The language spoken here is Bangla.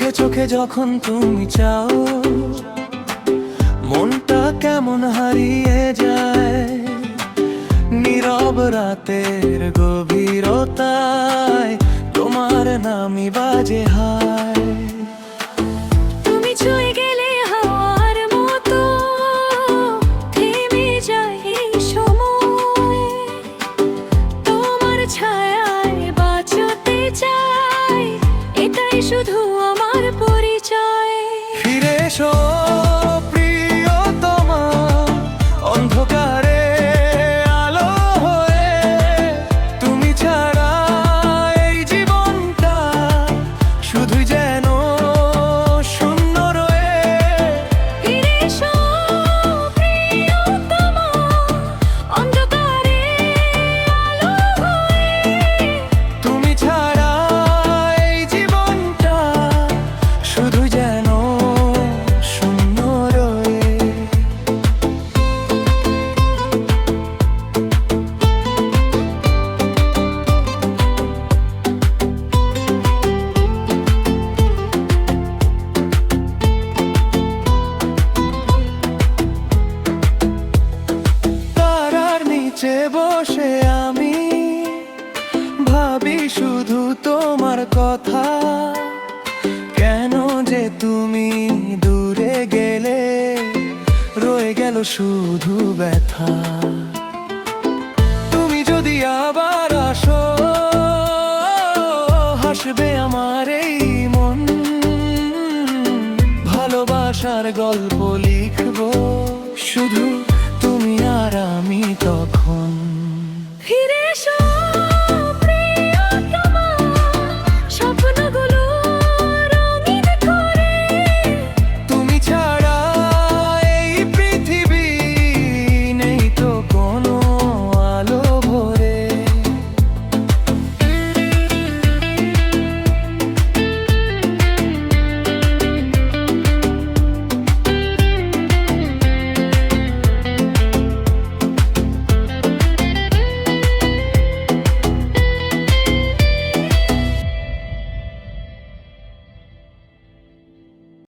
চোখে চোখে যখন তুমি চাও, মনটা কেমন হারিয়ে যায় নীরব রাতের গভীরতায়, তোমার নামই বাজে হায়। তুমি ছুঁয়ে গেলে হাওয়ার মতো থেমে যায় এই সময়, তোমার ছায়ায় বাঁচতে চাই, এটাই শুধু আমার পরিচয়। ফিরে এসো প্রিয়তমা, অন্ধকারে আলো হয়ে, তুমি ছাড়া এই জীবনটা শুধুই যেন শূন্য রয়ে। ফিরে এসো প্রিয়তমা, অন্ধকারে আলো হয়ে, তুমি ছাড়া এই জীবনটা শুধুই যেন শূন্য রয়ে। তারার নিচে বসে আমি ভাবি শুধু তোমার কথা, কেন যে তুমি দূরে গেলে, রয়ে গেল শুধু ব্যথা। তুমি যদি আবার আসো, হাসবে আমার এই মন, ভালোবাসার গল্প লিখবো শুধু